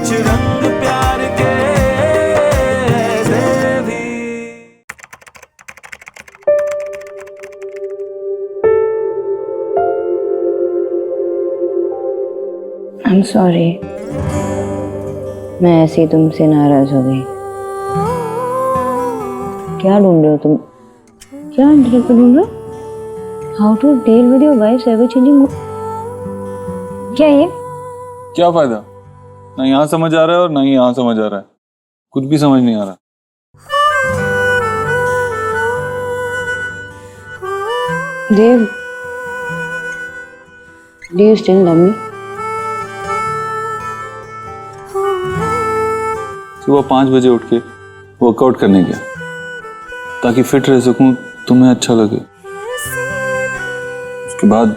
कुछ रंग प्यार के ऐसे भी। I'm sorry, मैं ऐसे ही तुमसे नाराज हो गई। क्या ढूंढ रहे हो तुम? क्या इंटरनेट पे ढूंढ रहे हो? How to deal with your wife's ever changing. क्या ये? क्या फायदा? ना यहाँ समझ आ रहा है और ना ही यहाँ समझ आ रहा है। कुछ भी समझ नहीं आ रहा। देव, do you still love me? सुबह 5 बजे उठ के वर्कआउट करने गया ताकि फिट रह सकूं, तुम्हें अच्छा लगे। उसके बाद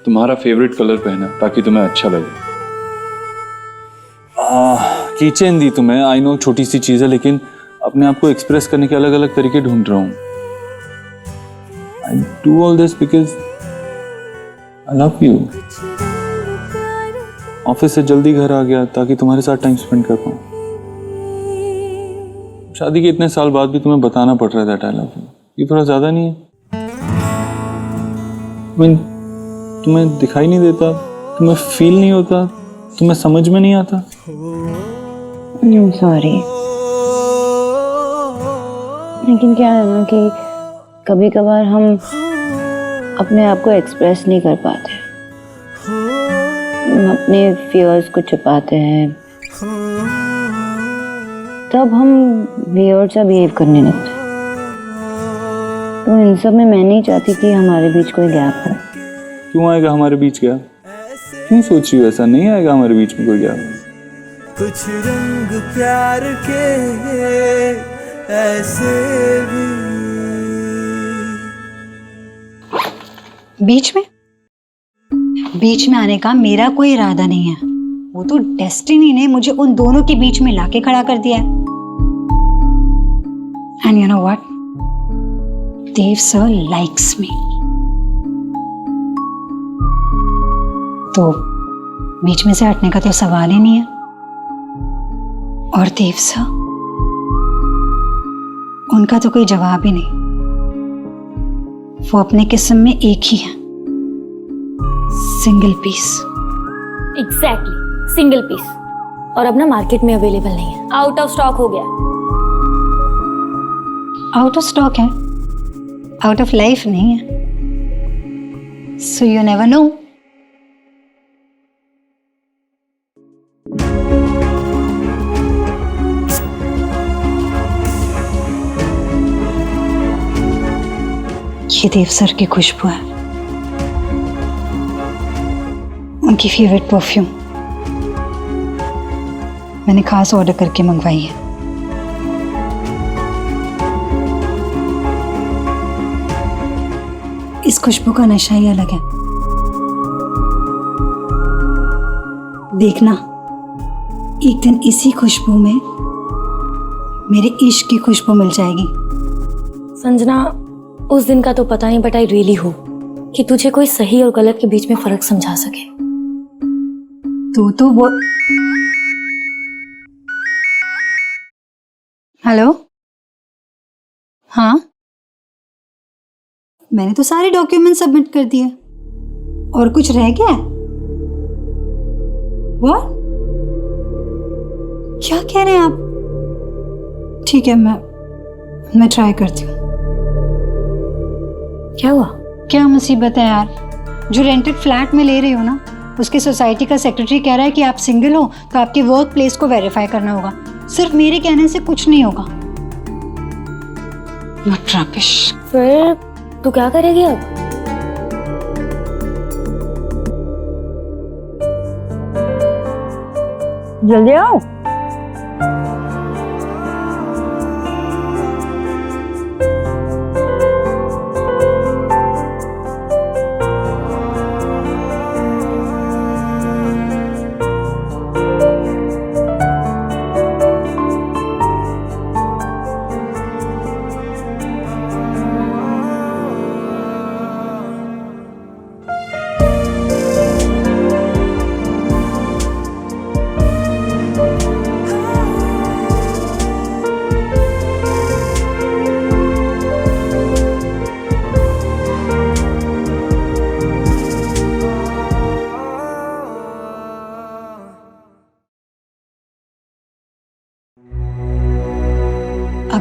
तुम्हारा फेवरेट कलर पहना ताकि तुम्हें अच्छा लगे। कीचेन दी तुम्हें, आई नो छोटी सी चीज है, लेकिन अपने आप को एक्सप्रेस करने के अलग अलग तरीके ढूंढ रहा हूँ। I do all this because I love you. Office से जल्दी घर आ गया ताकि तुम्हारे साथ टाइम स्पेंड कर पाऊँ। शादी के इतने साल बाद भी तुम्हें बताना पड़ रहा है दैट आई लव यू। ये थोड़ा ज्यादा नहीं है? तुम्हें दिखाई नहीं देता, तुम्हें फील नहीं होता, तुम्हें समझ में नहीं आता? I'm sorry, लेकिन क्या है ना कि कभी कभार हम अपने आप को एक्सप्रेस नहीं कर पाते, हम अपने फियर्स को छुपाते हैं, तब हम वियर्ड सा बिहेव करने लगते हैं। तो इन सब में मैं नहीं चाहती कि हमारे बीच कोई गैप हो। क्यों आएगा हमारे बीच गैप? क्यों सोच रही हो ऐसा? नहीं आएगा हमारे बीच में कोई गैप। कुछ रंग प्यार के ऐसे भी। बीच में आने का मेरा कोई इरादा नहीं है। वो तो डेस्टिनी ने मुझे उन दोनों के बीच में लाके खड़ा कर दिया है। And you know what, Dev sir likes me, तो बीच में से हटने का तो सवाल ही नहीं है। और देव सर, उनका तो कोई जवाब ही नहीं। वो अपने किस्म में एक ही है, single piece. Exactly, single piece. और अब ना मार्केट में अवेलेबल नहीं है, आउट ऑफ स्टॉक हो गया। आउट ऑफ स्टॉक है, आउट ऑफ लाइफ नहीं है। So you never know. ये देव सर की खुशबू है, उनकी फेवरेट परफ्यूम। मैंने खास ऑर्डर करके मंगवाई है। इस खुशबू का नशा ही अलग है। देखना, एक दिन इसी खुशबू में मेरे इश्क की खुशबू मिल जाएगी। संजना, उस दिन का तो पता नहीं, बट आई रियली होप कि तुझे कोई सही और गलत के बीच में फर्क समझा सके। तो वो हेलो, हाँ, मैंने तो सारे डॉक्यूमेंट सबमिट कर दिए। और कुछ रह गया? What? क्या कह रहे हैं आप? ठीक है, मैं ट्राई करती हूँ। क्या हुआ? क्या मुसीबत है यार, जो रेंटेड फ्लैट में ले रही हो ना, उसके सोसाइटी का सेक्रेटरी कह रहा है कि आप सिंगल हो तो आपके वर्क प्लेस को वेरीफाई करना होगा। सिर्फ मेरे कहने से कुछ नहीं होगा। What rubbish। फिर तू क्या करेगी अब? जल्दी आओ।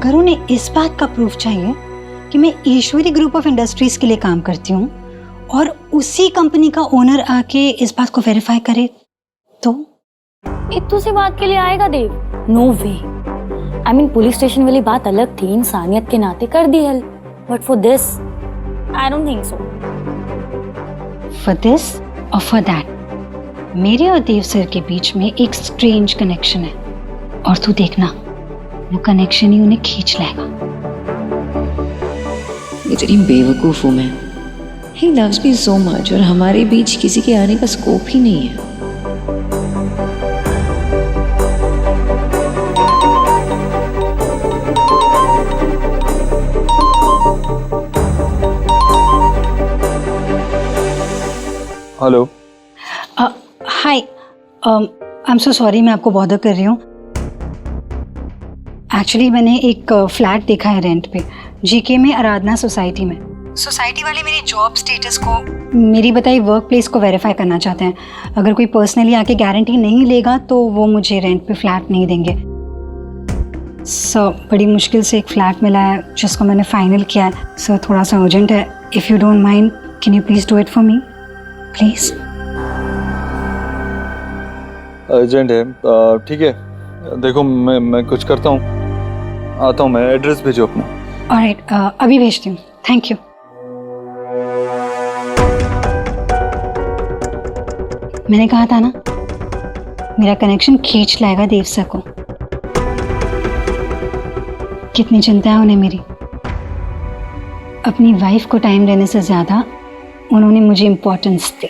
अगर उन्हें इस बात का प्रूफ चाहिए कि मैं ईश्वरी ग्रुप ऑफ इंडस्ट्रीज के लिए काम करती हूँ और उसी कंपनी का ओनर आके इस बात को वेरीफाई करे तो इतू सी बात के लिए आएगा Dev? No way. I mean police station वाली बात अलग थी, इंसानियत के नाते कर दी help, but for this I don't think so. For this और फॉर दैट मेरे और देव सर के बीच में एक स्ट्रेंज कनेक्शन है और तू देखना वो कनेक्शन ही उन्हें खींच लाएगा। इतनी बेवकूफ हूं मैं। He loves me so much और हमारे बीच किसी के आने का स्कोप ही नहीं है। Hello. Hi, I am so sorry मैं आपको बॉदर कर रही हूँ। एक्चुअली मैंने एक फ्लैट देखा है रेंट पे, जीके में आराधना सोसाइटी में। सोसाइटी वाले मेरी जॉब स्टेटस को, मेरी बताई वर्क प्लेस को वेरीफाई करना चाहते हैं। अगर कोई पर्सनली आके गारंटी नहीं लेगा तो वो मुझे रेंट पे फ्लैट नहीं देंगे। सर बड़ी मुश्किल से एक फ्लैट मिला है जिसको मैंने फाइनल किया है। सर थोड़ा सा अर्जेंट है, if you don't mind can you please do it for me please. Urgent है, ठीक है। देखो मैं कुछ करता हूँ, आता हूँ मैं। एड्रेस भेजो अपना। ऑलराइट, अभी भेजती हूँ। Thank you. मैंने कहा था ना मेरा कनेक्शन खींच लाएगा देव सर को। कितनी चिंता है उन्हें मेरी। अपनी वाइफ को टाइम देने से ज्यादा उन्होंने मुझे इंपॉर्टेंस दी।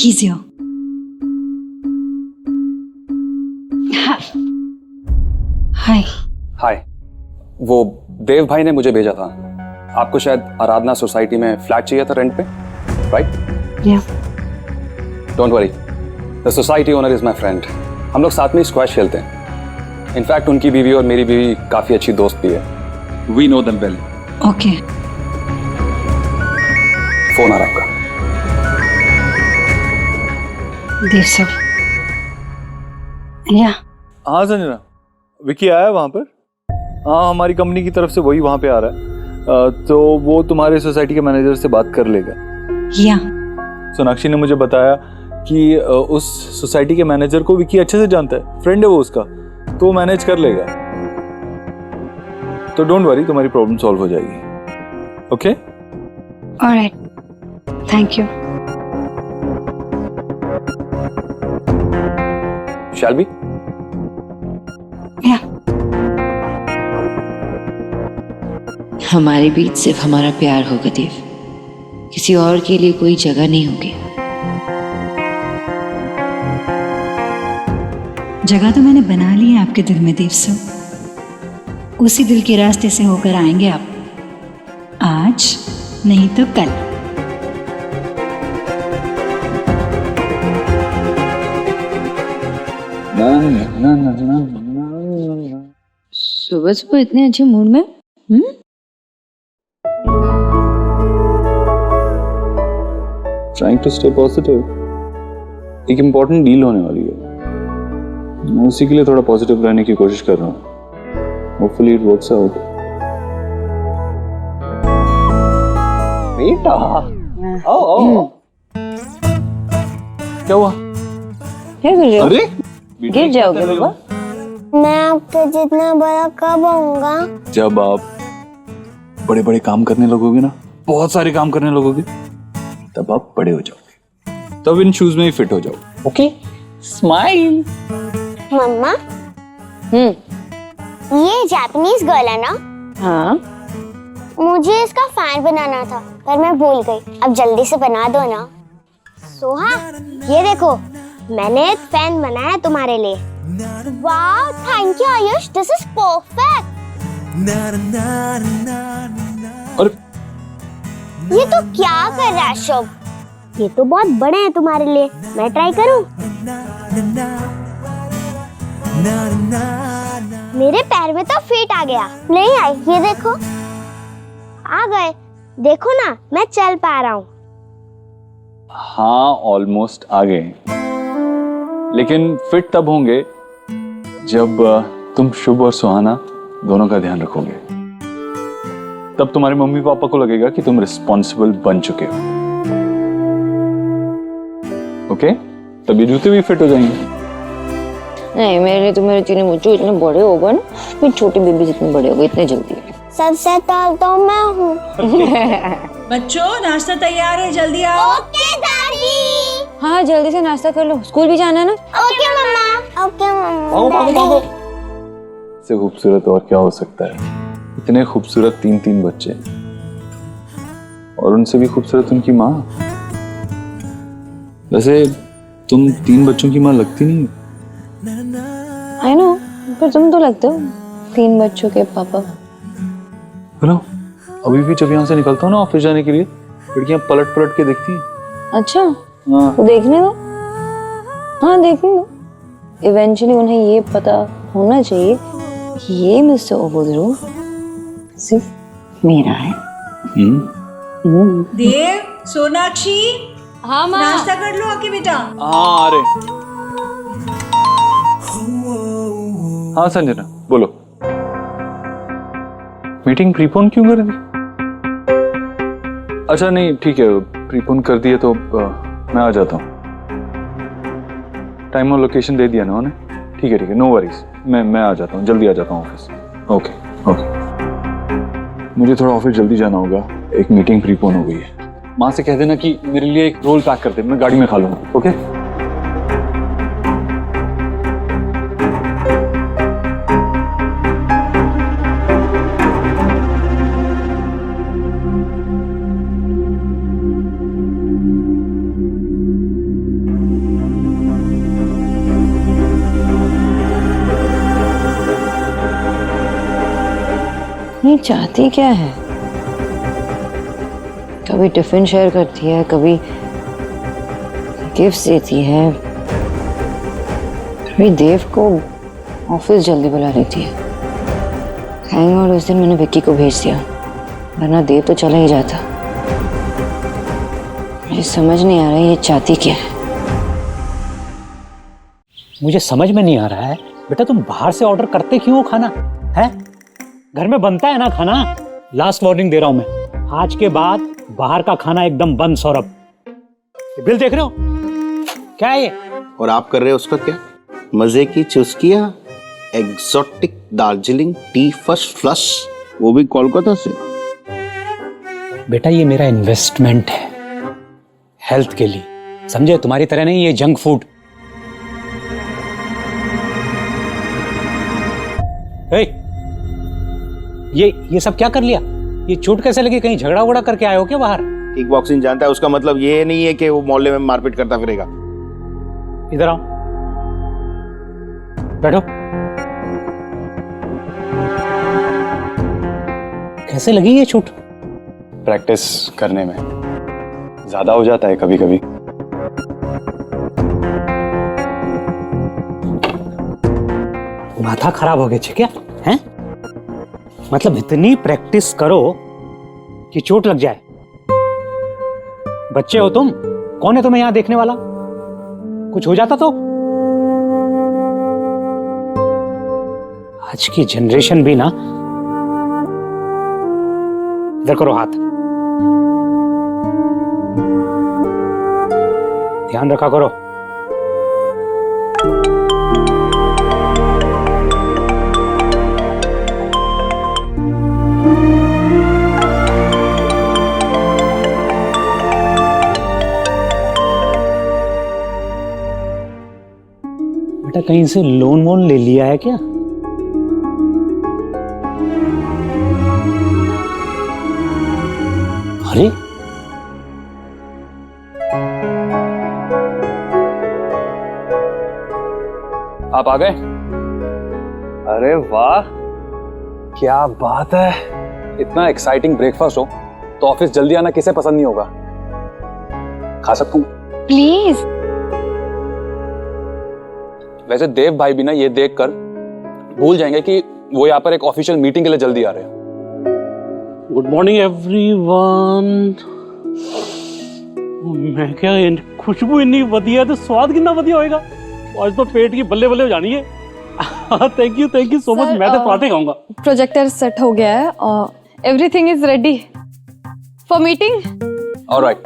He's here. हाय। हाय, वो देव भाई ने मुझे भेजा था। आपको शायद आराधना सोसाइटी में फ्लैट चाहिए था रेंट पे, राइट? या। Don't worry, the society owner is my friend. हम लोग साथ में स्क्वैश खेलते हैं। इनफैक्ट उनकी बीवी और मेरी बीवी काफी अच्छी दोस्त भी है। We know them well. Okay. Phone आ रहा है आपका। देव सर। या। हाँ संजना, विकी आया वहाँ पर। हाँ, हमारी कंपनी की तरफ से वही वहाँ पे आ रहा है। तो वो तुम्हारे सोसाइटी के मैनेजर से बात कर लेगा। या। सोनाक्षी ने मुझे बताया कि उस सोसाइटी के मैनेजर को विकी अच्छे से जानता है, फ्रेंड है वो उसका, तो वो मैनेज कर लेगा। तो डोंट वरी, तुम्हारी प्रॉब्लम सॉल्व हो जाएगी। Okay? Alright, thank you. Shall be? या। हमारे बीच सिर्फ हमारा प्यार होगा देव, किसी और के लिए कोई जगह नहीं होगी। जगह तो मैंने बना ली है आपके दिल में देव सर। उसी दिल के रास्ते से होकर आएंगे आप, आज नहीं तो कल। सुबह सुबह इतने अच्छे मूड में? Trying to stay positive. एक इम्पोर्टेंट डील होने वाली है, मैं उसी के लिए थोड़ा पॉजिटिव रहने की कोशिश कर रहा हूँ। Hopefully it works out. बेटा, क्या हुआ? क्या कर रहे हो? अरे गिर जाओगे बाबा। मैं आपके जितना बड़ा कब होऊंगा? जब आप बड़े बड़े काम करने लगोगे ना, बहुत सारे काम करने लगोगे, तब आप बड़े हो जाओगे, तब इन शूज में ही फिट हो जाओगे। Okay, smile. मम्मा, ये जापानीज गर्ल है ना? हाँ। मुझे इसका फैन बनाना था पर मैं भूल गई। अब जल्दी से बना दो ना। सोहा, ये देखो मैंने एक फैन बनाया तुम्हारे लिए। वाह, thank you Ayush, this is perfect. और ये तो क्या कर रहा है शुभ? ये तो बहुत बड़े हैं तुम्हारे लिए। मैं ट्राई करूं? मेरे पैर में तो फीट आ गया। नहीं आई, ये देखो आ गए। देखो ना, मैं चल पा रहा हूँ। हाँ ऑलमोस्ट आ गए, लेकिन फिट तब होंगे जब तुम शुभ और सुहाना दोनों का ध्यान रखोगे। तब तुम्हारे मम्मी पापा को लगेगा कि तुम रिस्पॉन्सिबल बन चुके हो। ओके? तब ये जूते भी फिट हो जाएंगे। नहीं, मेरे तो मेरे तीनों बच्चों इतने बड़े हो गए ना, फिर छोटी बेबी जितने बड़े हो गए इतने जल्दी। सबसे तौल तो मैं हूँ। बच्चों नाश्ता तैयार है, जल्दी आओ। ओके दादी। हाँ जल्दी से नाश्ता कर लो, स्कूल भी जाना है ना। ओके मम्मा। ओके मम्मा। भागो भागो भागो। इससे खूबसूरत और क्या हो सकता है? इतने खूबसूरत 3 बच्चे, और उनसे भी खूबसूरत उनकी माँ। वैसे तुम 3 बच्चों की माँ लगती नहीं। आई नो, पर तुम तो लगते हो 3 बच्चों के पापा। हेलो, अभी भी जब यहाँ से निकलता हूँ ना ऑफिस जाने के लिए, लड़कियां पलट पलट के देखती हैं। अच्छा, हाँ। तो देखने दो। हाँ देखने दो, इवेंचुअली उन्हें ये पता होना चाहिए कि ये मिस्टर ओबोद्रो सिर्फ मेरा है। देव, सोनाक्षी, हाँ माँ। नाश्ता कर लो आके बेटा। हाँ अरे हाँ संजना बोलो। मीटिंग प्रीपोन क्यों कर दी? अच्छा नहीं ठीक है, प्रीपोन कर दिए तो मैं आ जाता हूँ। टाइम और लोकेशन दे दिया ना उन्हें। ठीक है नो वरीज, मैं आ जाता हूँ, जल्दी आ जाता हूँ ऑफिस। Okay okay. मुझे थोड़ा ऑफिस जल्दी जाना होगा, एक मीटिंग प्रीपोन हो गई है। माँ से कह देना कि मेरे लिए एक रोल पैक कर दे, मैं गाड़ी में खा लूंगा। ओके? ये चाहती क्या है? कभी टिफिन शेयर करती है, कभी गिफ्ट देती है, कभी देव को ऑफिस जल्दी बुला लेती है। थैंक गॉड उस दिन मैंने विक्की को भेज दिया, वरना देव तो चला ही जाता। मुझे समझ नहीं आ रहा ये चाहती क्या है। मुझे समझ में नहीं आ रहा है बेटा, तुम बाहर से ऑर्डर करते क्यों हो खाना? है घर में बनता है ना खाना। लास्ट वार्निंग दे रहा हूं मैं, आज के बाद बाहर का खाना एकदम बंद। सौरभ, बिल देख रहे हो क्या है ये? और आप कर रहे हो उसका क्या? मजे की चुस्कियां, exotic Darjeeling tea first flush, वो भी कोलकाता से। बेटा ये मेरा इन्वेस्टमेंट है हेल्थ के लिए, समझे? तुम्हारी तरह नहीं ये जंक फूड। ये सब क्या कर लिया? ये चोट कैसे लगी? कहीं झगड़ा वगड़ा करके आए हो क्या बाहर? किक बॉक्सिंग जानता है, उसका मतलब ये नहीं है कि वो मोहल्ले में मारपीट करता फिरेगा। इधर आओ, बैठो। कैसे लगी ये चोट? प्रैक्टिस करने में ज्यादा हो जाता है कभी कभी। माथा खराब हो गया क्या? हैं? मतलब इतनी प्रैक्टिस करो कि चोट लग जाए? बच्चे हो तुम, कौन है तुम्हें यहां देखने वाला? कुछ हो जाता तो? आज की जनरेशन भी ना, इधर करो हाथ, ध्यान रखा करो। बेटा कहीं से लोन वोन ले लिया है क्या? अरे आप आ गए? अरे वाह क्या बात है, इतना एक्साइटिंग ब्रेकफास्ट हो तो ऑफिस जल्दी आना किसे पसंद नहीं होगा। खा सकता हूँ? प्लीज। वैसे देव भाई भी ना ये देखकर भूल जाएंगे कि वो यहाँ पर एक ऑफिशियल मीटिंग के लिए जल्दी आ रहे हैं। Good morning everyone. मैं क्या खुशबू इतनी बढ़िया तो स्वाद कितना बढ़िया होएगा। आज तो पेट की बल्ले बल्ले हो जानी है। Thank you so much. मैं तो पराठे खाऊंगा। प्रोजेक्टर सेट हो गया है और everything is ready for meeting. Alright.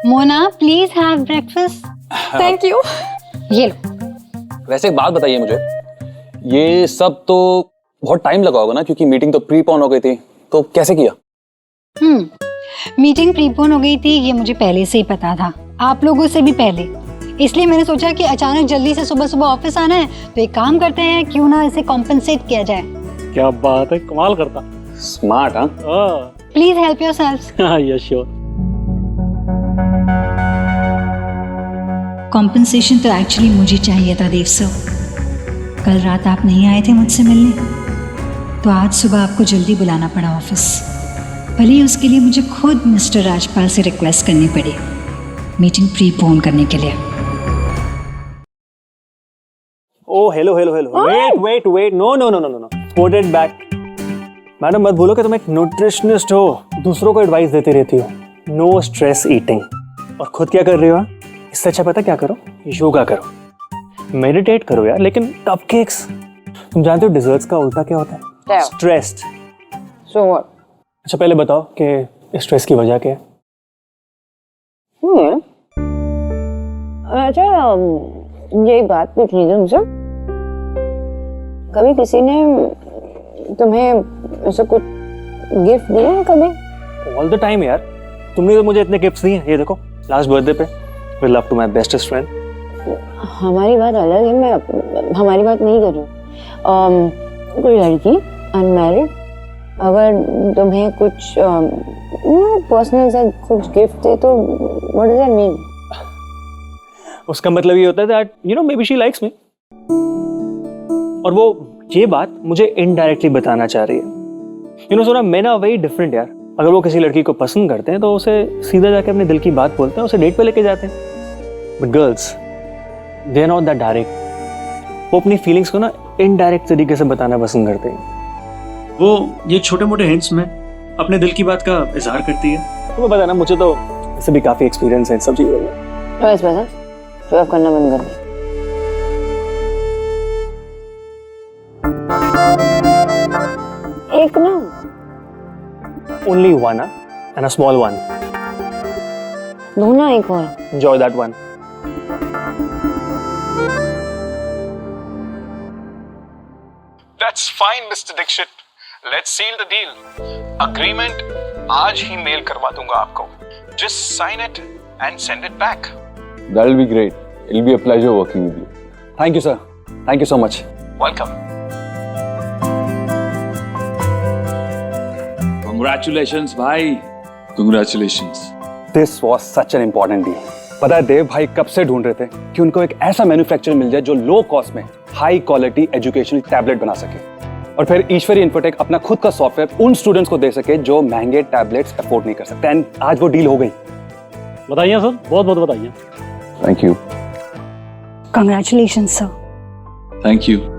Mona please have breakfast. Thank you. ये लो। वैसे एक बात बताइए मुझे, ये सब तो बहुत टाइम लगा होगा ना, क्योंकि मीटिंग तो प्रीपोन हो गई थी, तो कैसे किया? मीटिंग प्रीपोन हो गई थी ये मुझे पहले से ही पता था, आप लोगों से भी पहले। इसलिए मैंने सोचा कि अचानक जल्दी से सुबह सुबह ऑफिस आना है तो एक काम करते हैं, क्यों ना इसे कॉम्पेंसेट किया जाए। क्या बात है, कमाल करता। स्मार्ट। हाँ, please help yourselves. Yes sure. Compensation तो एक्चुअली मुझे चाहिए था देव सर। कल रात आप नहीं आए थे मुझसे मिलने, तो आज सुबह आपको जल्दी बुलाना पड़ा ऑफिस। भले ही उसके लिए मुझे खुद मिस्टर राजपाल से रिक्वेस्ट करनी पड़ी मीटिंग प्रीपोन करने के लिए। Oh hello hello hello, wait no put it back. Madam मत भूलो कि तुम एक न्यूट्रिशनिस्ट हो, दूसरों को एडवाइस देती रहती हो। No stress eating. और खुद क्या कर रही हो? इससे अच्छा पता क्या करो, योगा करो, मेडिटेट करो यार। लेकिन कपकेक्स, तुम जानते हो डिजर्ट्स का उल्टा क्या होता है? स्ट्रेस्ड। So what? अच्छा पहले बताओ कि स्ट्रेस की वजह क्या है? अच्छा यही बात पूछनी थी तुमसे, कभी किसी ने तुम्हें ऐसा कुछ गिफ्ट दिया है कभी? ऑल द टाइम यार, तुमने तो मुझे इतने गिफ्ट्स दिए। ये देखो लास्ट बर्थडे पे, with love to my bestest friend. हमारी बात अलग है, मैं हमारी बात नहीं कर रही हूँ। कोई लड़की अनमैरिड अगर तुम्हें कुछ पर्सनल सा कुछ गिफ्ट दे तो व्हाट डज दैट मीन? उसका मतलब ये होता है that you know may be she likes me, और वो ये बात मुझे इनडायरेक्टली बताना चाह रही है। यू नो सोना, मेन आर वेरी डिफरेंट यार। अगर वो किसी लड़की को पसंद करते हैं तो उसे सीधा जाके अपने दिल की बात बोलते हैं, उसे डेट पे लेके जाते हैं। But girls they are not that direct. वो अपनी फीलिंग्स को ना इनडायरेक्ट तरीके से बताना पसंद करते हैं। वो ये छोटे मोटे हिंट्स में अपने दिल की बात का इजहार करती है। तुम्हें पता ना, मुझे तो इससे भी काफी एक्सपीरियंस है सब चीजों में। बस शो ऑफ करना बंद कर। एक ना, only one and a small one. दो ना, एक और। Enjoy that one. That's fine, Mr. Dixit. Let's seal the deal. Agreement आज ही मेल करवा दूंगा आपको. Just sign it and send it back. That'll be great. It'll be a pleasure working with you. Thank you, sir. Thank you so much. Welcome. Congratulations, भाई. Congratulations. This was such an important deal. पता है देव भाई कब से ढूंढ रहे थे कि उनको एक ऐसा मैन्युफैक्चरर मिल जाए जो लो कॉस्ट में हाई क्वालिटी एजुकेशनल टैबलेट बना सके, और फिर ईश्वरी इन्फोटेक अपना खुद का सॉफ्टवेयर उन स्टूडेंट्स को दे सके जो महंगे टैबलेट्स अफोर्ड नहीं कर सकते। एंड आज वो डील हो गई। बताइए सर, बहुत बहुत बताइए। Thank you. Congratulation sir. Thank you.